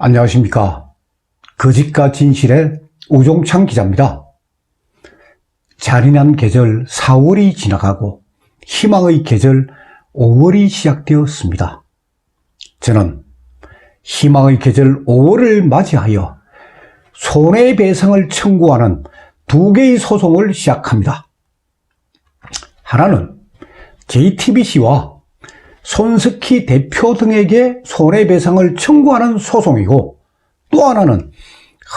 안녕하십니까. 거짓과 진실의 우종창 기자입니다. 잔인한 계절 4월이 지나가고 희망의 계절 5월이 시작되었습니다. 저는 희망의 계절 5월을 맞이하여 손해배상을 청구하는 두 개의 소송을 시작합니다. 하나는 JTBC와 손석희 대표 등에게 손해배상을 청구하는 소송이고, 또 하나는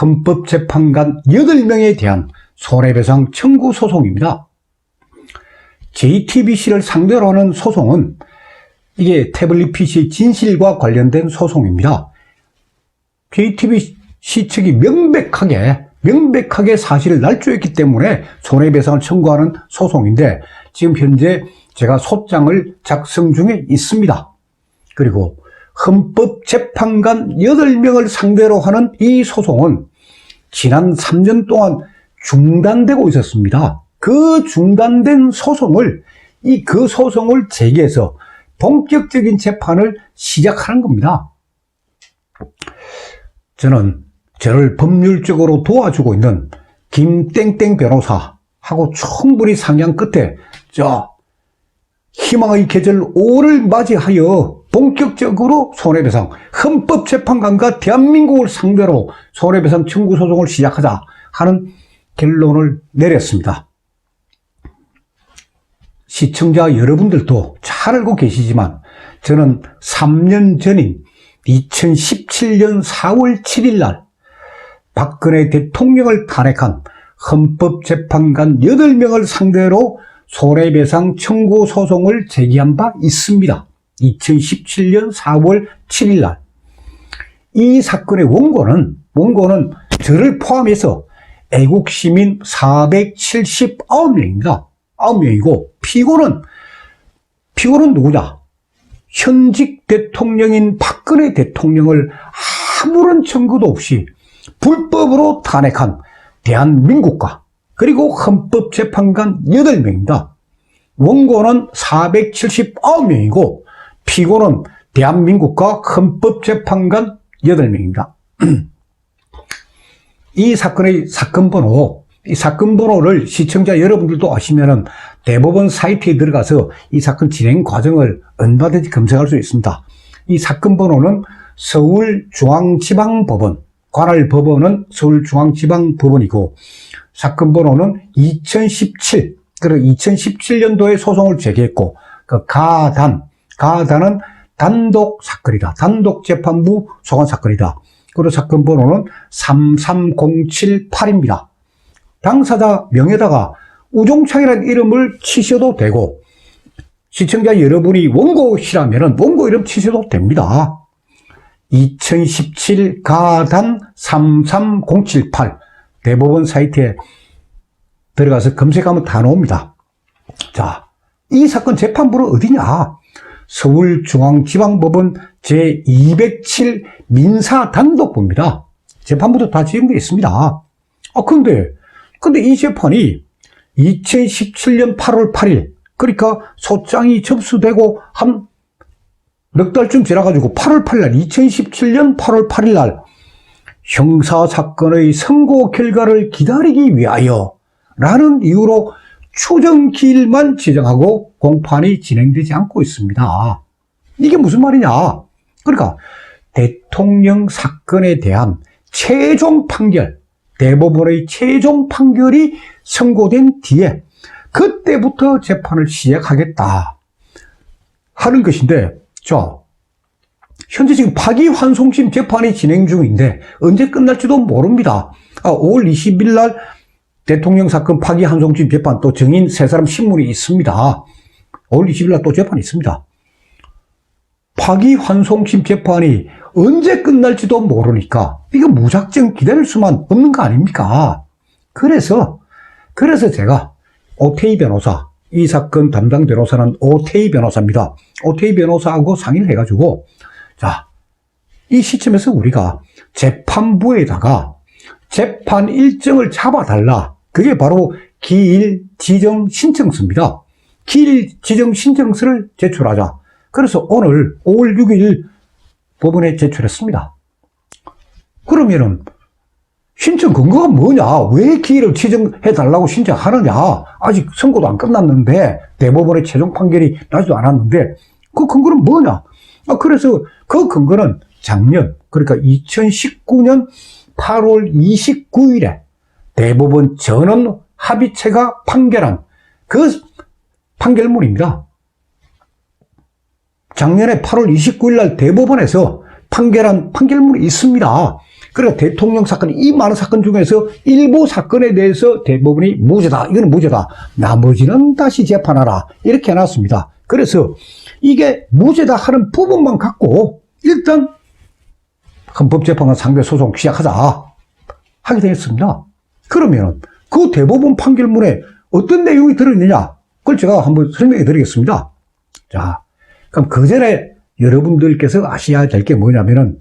헌법재판관 8명에 대한 손해배상 청구 소송입니다. JTBC를 상대로 하는 소송은 이게 태블릿 PC 진실과 관련된 소송입니다. JTBC 측이 명백하게 사실을 날조했기 때문에 손해배상을 청구하는 소송인데, 지금 현재 제가 소장을 작성 중에 있습니다. 그리고 헌법재판관 8명을 상대로 하는 이 소송은 지난 3년 동안 중단되고 있었습니다. 그 중단된 소송을, 그 소송을 제기해서 본격적인 재판을 시작하는 겁니다. 저를 법률적으로 도와주고 있는 김땡땡 변호사하고 충분히 상의한 끝에 희망의 계절 5월을 맞이하여 본격적으로 손해배상, 헌법재판관과 대한민국을 상대로 손해배상 청구 소송을 시작하자 하는 결론을 내렸습니다. 시청자 여러분들도 잘 알고 계시지만 저는 3년 전인 2017년 4월 7일 날 박근혜 대통령을 탄핵한 헌법재판관 8명을 상대로 손해배상 청구 소송을 제기한 바 있습니다. 2017년 4월 7일 날. 이 사건의 원고는 저를 포함해서 애국시민 479명입니다. 9명이고, 피고는 누구냐? 현직 대통령인 박근혜 대통령을 아무런 증거도 없이 불법으로 탄핵한 대한민국과 그리고 헌법재판관 8명입니다. 원고는 479명이고 피고는 대한민국과 헌법재판관 8명입니다. 이 사건의 이 사건 번호를 시청자 여러분들도 아시면은 대법원 사이트에 들어가서 이 사건 진행 과정을 얼마든지 검색할 수 있습니다. 이 사건 번호는 서울중앙지방법원, 관할 법원은 서울중앙지방법원이고, 사건 번호는 2017년도에 소송을 제기했고, 그 가단은 단독 사건이다. 단독 재판부 소관 사건이다. 그리고 사건 번호는 33078입니다. 당사자 명에다가 우종창이라는 이름을 치셔도 되고, 시청자 여러분이 원고시라면은 원고 이름 치셔도 됩니다. 2017 가단 33078 대법원 사이트에 들어가서 검색하면 다 나옵니다. 자, 이 사건 재판부는 어디냐? 서울중앙지방법원 제207 민사단독부입니다. 재판부도 다 지정되어 있습니다. 근데 이 재판이 2017년 8월 8일, 그러니까 소장이 접수되고 한 넉 달쯤 지나가지고 2017년 8월 8일 날 형사사건의 선고 결과를 기다리기 위하여 라는 이유로 추정기일만 지정하고 공판이 진행되지 않고 있습니다. 이게 무슨 말이냐? 그러니까 대통령 사건에 대한 최종 판결, 대법원의 최종 판결이 선고된 뒤에 그때부터 재판을 시작하겠다 하는 것인데, 현재 지금 파기환송심 재판이 진행 중인데 언제 끝날지도 모릅니다. 5월 20일 날 대통령 사건 파기환송심 재판, 또 증인 3사람 신문이 있습니다. 5월 20일 날 또 재판이 있습니다. 파기환송심 재판이 언제 끝날지도 모르니까 이거 무작정 기다릴 수만 없는 거 아닙니까? 그래서 제가 오태희 변호사, 이 사건 담당 변호사는 오태희 변호사입니다. 오태희 변호사하고 상의를 해가지고, 이 시점에서 우리가 재판부에다가 재판 일정을 잡아달라. 그게 바로 기일 지정 신청서입니다. 기일 지정 신청서를 제출하자. 그래서 오늘 5월 6일 법원에 제출했습니다. 그러면은 신청 근거가 뭐냐? 왜 기일을 지정해달라고 신청하느냐? 아직 선고도 안 끝났는데, 대법원의 최종 판결이 나지도 않았는데, 그 근거는 뭐냐? 그래서 그 근거는 작년, 그러니까 2019년 8월 29일에 대법원 전원 합의체가 판결한 그 판결문입니다. 작년에 8월 29일 날 대법원에서 판결한 판결문이 있습니다. 그러니까 대통령 사건, 이 많은 사건 중에서 일부 사건에 대해서 대법원이 무죄다. 이거는 무죄다. 나머지는 다시 재판하라. 이렇게 해놨습니다. 그래서 이게 무죄다 하는 부분만 갖고 일단 헌법재판관 상대소송 시작하자. 하게 되었습니다. 그러면 그 대법원 판결문에 어떤 내용이 들어있느냐? 그걸 제가 한번 설명해 드리겠습니다. 자, 그럼 그 전에 여러분들께서 아셔야 될 게 뭐냐면은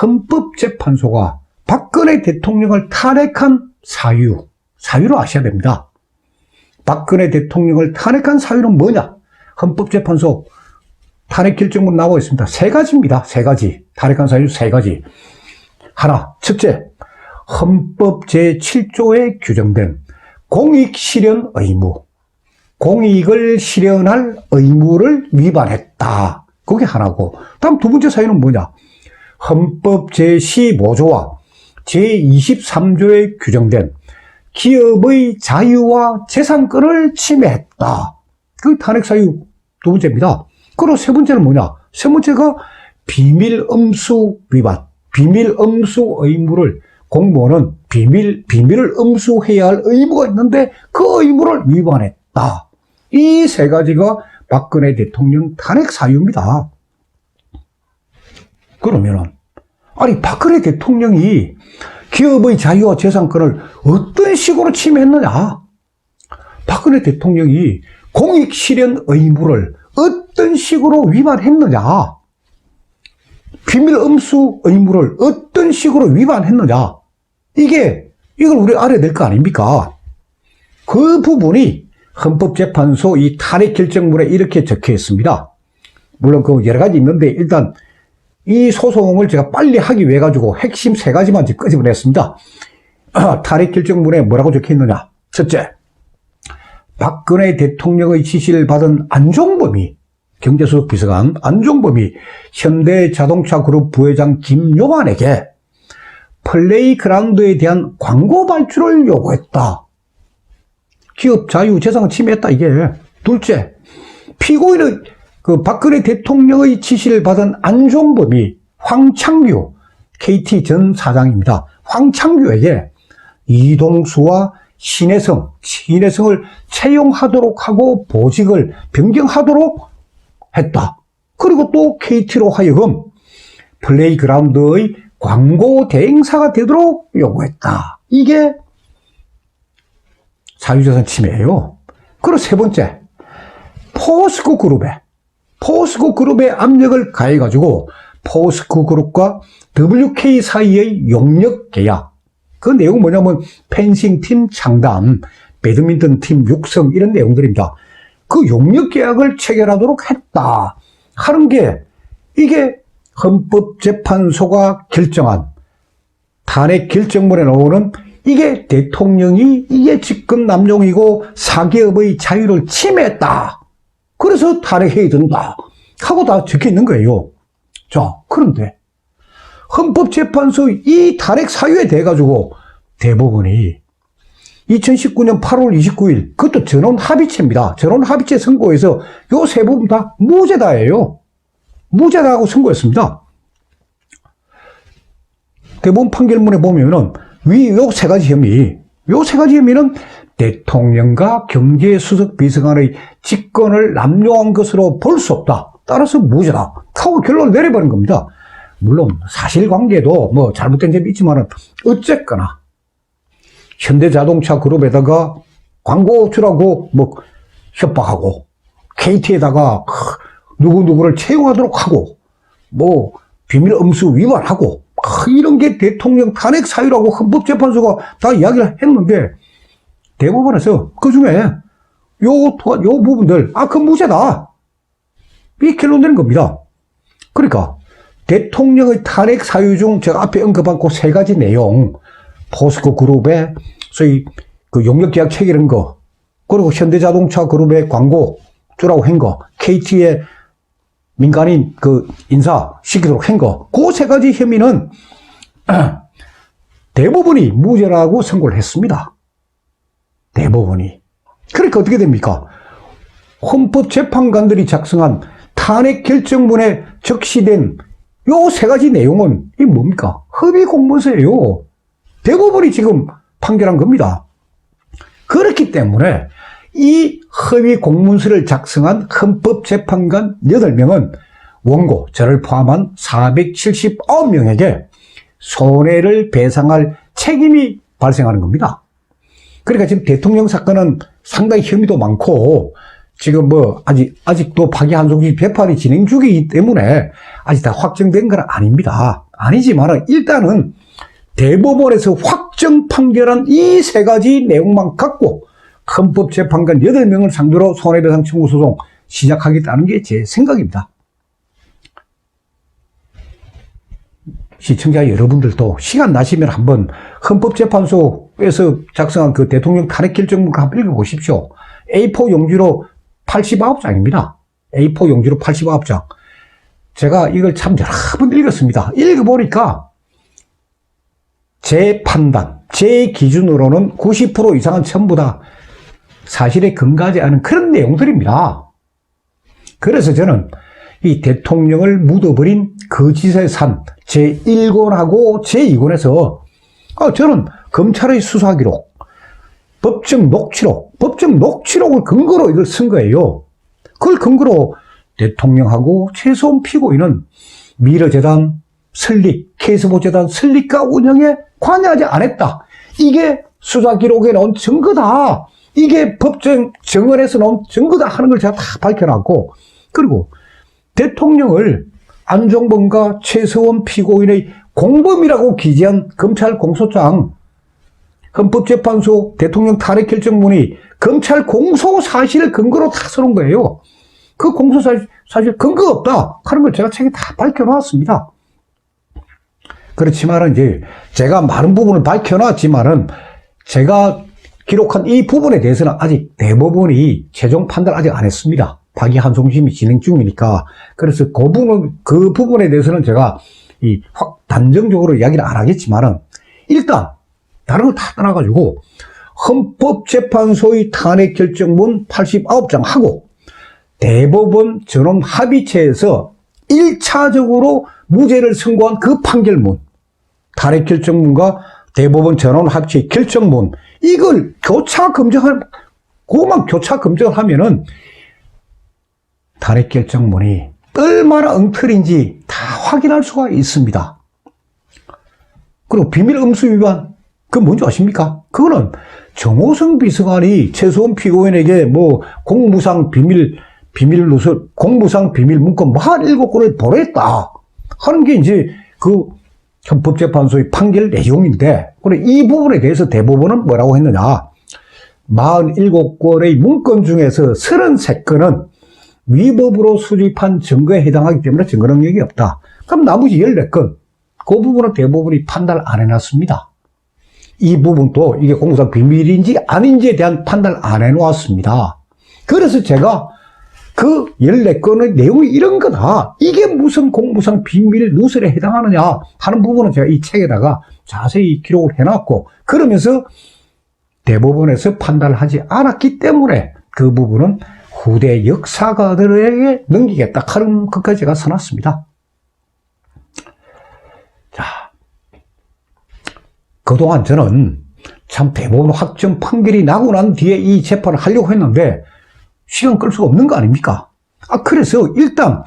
헌법재판소가 박근혜 대통령을 탄핵한 사유를 아셔야 됩니다. 박근혜 대통령을 탄핵한 사유는 뭐냐? 헌법재판소 탄핵 결정문 나와 있습니다. 세 가지입니다. 세 가지. 탄핵한 사유 세 가지. 하나, 첫째, 헌법 제7조에 규정된 공익 실현 의무. 공익을 실현할 의무를 위반했다. 그게 하나고. 다음 두 번째 사유는 뭐냐? 헌법 제15조와 제23조에 규정된 기업의 자유와 재산권을 침해했다. 그게 탄핵 사유 두 번째입니다. 그리고 세 번째는 뭐냐? 세 번째가 비밀 음수 위반. 비밀 음수 의무를 공무원은 비밀을 음수해야 할 의무가 있는데 그 의무를 위반했다. 이 세 가지가 박근혜 대통령 탄핵 사유입니다. 그러면은 아니 박근혜 대통령이 기업의 자유와 재산권을 어떤 식으로 침해했느냐? 박근혜 대통령이 공익 실현 의무를 어떤 식으로 위반했느냐? 비밀 음수 의무를 어떤 식으로 위반했느냐? 이걸 우리 알아야 될 거 아닙니까? 그 부분이 헌법재판소 이 탄핵 결정문에 이렇게 적혀 있습니다. 물론 그 여러 가지 있는데 일단 이 소송을 제가 빨리 하기 위해 가지고 핵심 세 가지만 끄집어냈습니다. 탄핵 결정문에 뭐라고 적혀 있느냐? 첫째, 박근혜 대통령의 지시를 받은 안종범이 경제수석 비서관 안종범이 현대자동차그룹 부회장 김용환에게 플레이그라운드에 대한 광고 발주를 요구했다. 기업 자유 재산을 침해했다 이게. 둘째, 피고인의 그 박근혜 대통령의 지시를 받은 안종범이 황창규 KT 전 사장입니다. 황창규에게 이동수와 신혜성을 채용하도록 하고 보직을 변경하도록 했다. 그리고 또 KT로 하여금 플레이그라운드의 광고 대행사가 되도록 요구했다. 이게 자유재산 침해예요. 그리고 세 번째, 포스코 그룹에 압력을 가해가지고 포스코 그룹과 WK 사이의 용역 계약. 그 내용은 뭐냐면 펜싱팀 창단, 배드민턴 팀 육성 이런 내용들입니다. 그 용역 계약을 체결하도록 했다 하는 게 이게 헌법재판소가 결정한 탄핵 결정문에 나오는 이게 대통령이 이게 직권 남용이고 사기업의 자유를 침해했다. 그래서 탄핵해야 된다 하고 다 적혀 있는 거예요. 자, 그런데 헌법재판소 이 탄핵 사유에 대해 가지고 대법원이 2019년 8월 29일 그것도 전원 합의체입니다. 전원 합의체 선고에서 요 세 부분 다 무죄다예요. 무죄다고 선고했습니다. 대법원 판결문에 보면은 요 세 가지 혐의는 대통령과 경제수석 비서관의 직권을 남용한 것으로 볼 수 없다. 따라서 무죄다. 하고 결론을 내려버린 겁니다. 물론 사실관계도 뭐 잘못된 점이 있지만은 어쨌거나 현대자동차 그룹에다가 광고 주라고 뭐 협박하고 KT에다가 누구누구를 채용하도록 하고 뭐 비밀 음수 위반하고 이런 게 대통령 탄핵 사유라고 헌법재판소가 다 이야기를 했는데 대법원에서 그 중에 요 부분들 그 무죄다 이 결론 내린 겁니다. 그러니까 대통령의 탄핵 사유 중 제가 앞에 언급한 그 세 가지 내용, 포스코 그룹의 소위 그 용역계약 체결한 거, 그리고 현대자동차 그룹의 광고 주라고 한 거, KT의 민간인 그 인사 시키도록 한 거, 그 세 가지 혐의는 대법원이 무죄라고 선고를 했습니다. 대법원이. 그러니까 어떻게 됩니까? 헌법재판관들이 작성한 탄핵 결정문에 적시된 요 세 가지 내용은 이 뭡니까? 허위 공문서예요. 대법원이 지금 판결한 겁니다. 그렇기 때문에 이 허위 공문서를 작성한 헌법재판관 8명은 원고, 저를 포함한 479명에게 손해를 배상할 책임이 발생하는 겁니다. 그러니까 지금 대통령 사건은 상당히 혐의도 많고, 지금 아직도 파기환송심 재판이 진행 중이기 때문에 아직 다 확정된 건 아닙니다. 아니지만 일단은 대법원에서 확정 판결한 이 세 가지 내용만 갖고 헌법재판관 8명을 상대로 손해배상 청구 소송 시작하겠다는 게 제 생각입니다. 시청자 여러분들도 시간 나시면 한번 헌법재판소에서 작성한 그 대통령 탄핵 결정문을 한번 읽어보십시오. A4 용지로 89장입니다. A4 용지로 89장. 제가 이걸 참 여러 번 읽었습니다. 읽어보니까 제 판단, 제 기준으로는 90% 이상은 전부 다 사실에 근거하지 않은 그런 내용들입니다. 그래서 저는 이 대통령을 묻어버린 거짓의 산 제1권하고 제2권에서 저는 검찰의 수사기록, 법정 녹취록을 근거로 이걸 쓴 거예요. 그걸 근거로 대통령하고 최소한 피고인은 미러재단 설립, 케이스보재단 설립과 운영에 관여하지 않았다. 이게 수사기록에 나온 증거다. 이게 법정 정언에서 나온 증거다 하는 걸 제가 다 밝혀놨고, 그리고 대통령을 안종범과 최서원 피고인의 공범이라고 기재한 검찰 공소장, 헌법재판소 대통령 탄핵 결정문이 검찰 공소 사실을 근거로 다 써놓은 거예요. 그 공소 사실 근거가 없다 하는 걸 제가 책에 다 밝혀놨습니다. 그렇지만은 이제 제가 많은 부분을 밝혀놨지만은 제가 기록한 이 부분에 대해서는 아직 대법원이 최종 판단을 아직 안 했습니다. 파기환송심이 진행 중이니까. 그래서 그 부분에 대해서는 제가 단정적으로 이야기를 안 하겠지만은 일단 다른 걸 다 떠나가지고 헌법재판소의 탄핵 결정문 89장하고 대법원 전원 합의체에서 1차적으로 무죄를 선고한 그 판결문, 탄핵 결정문과 대법원 전원 합의체 결정문, 이걸 그것만 교차 검증을 하면은 탄핵 결정문이 얼마나 엉터리인지 다 확인할 수가 있습니다. 그리고 비밀 음수 위반, 그건 뭔지 아십니까? 그거는 정호성 비서관이 최소한 피고인에게 공무상 비밀 누설, 공무상 비밀 문건 47건을 보냈다 하는 게 이제 그 헌법재판소의 판결 내용인데, 그래 이 부분에 대해서 대법원은 뭐라고 했느냐? 47건의 문건 중에서 33건은 위법으로 수집한 증거에 해당하기 때문에 증거 능력이 없다. 그럼 나머지 14건, 그 부분은 대법원이 판단을 안 해놨습니다. 이 부분도 이게 공무상 비밀인지 아닌지에 대한 판단을 안 해놓았습니다. 그래서 제가 그 14건의 내용이 이런 거다. 이게 무슨 공무상 비밀 누설에 해당하느냐 하는 부분은 제가 이 책에다가 자세히 기록을 해놨고, 그러면서 대법원에서 판단을 하지 않았기 때문에 그 부분은 후대 역사가들에게 넘기겠다 하는 것까지 제가 써놨습니다. 자, 그동안 저는 참 대법원 확정 판결이 나고 난 뒤에 이 재판을 하려고 했는데 시간 끌 수가 없는 거 아닙니까? 그래서 일단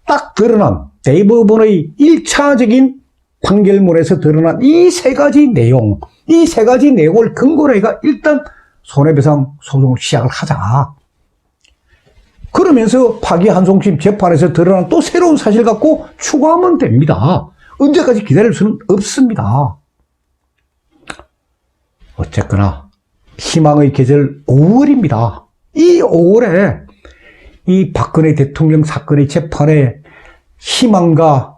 딱 드러난 대법원의 1차적인 판결문에서 드러난 이 세 가지 내용, 이 세 가지 내용을 근거로 해가 일단 손해배상 소송을 시작을 하자. 그러면서 파기환송심 재판에서 드러난 또 새로운 사실 갖고 추가하면 됩니다. 언제까지 기다릴 수는 없습니다. 어쨌거나 희망의 계절 5월입니다. 이 5월에 이 박근혜 대통령 사건의 재판에 희망과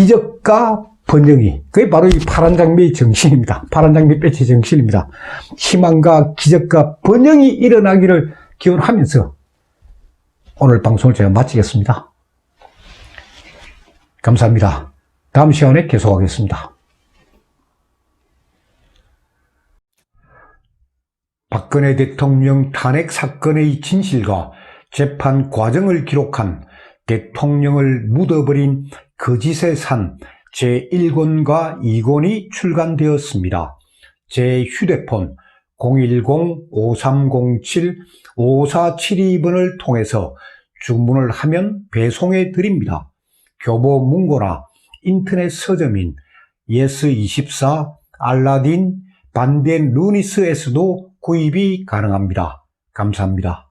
기적과 번영이, 그게 바로 이 파란 장미의 정신입니다. 파란 장미 배치의 정신입니다. 희망과 기적과 번영이 일어나기를 기원하면서 오늘 방송을 제가 마치겠습니다. 감사합니다. 다음 시간에 계속하겠습니다. 박근혜 대통령 탄핵 사건의 진실과 재판 과정을 기록한 대통령을 묻어버린 거짓의 산 제1권과 2권이 출간되었습니다. 제 휴대폰 010-5307-5472번을 통해서 주문을 하면 배송해 드립니다. 교보 문고나 인터넷 서점인 예스24, 알라딘, 반덴 루니스에서도 구입이 가능합니다. 감사합니다.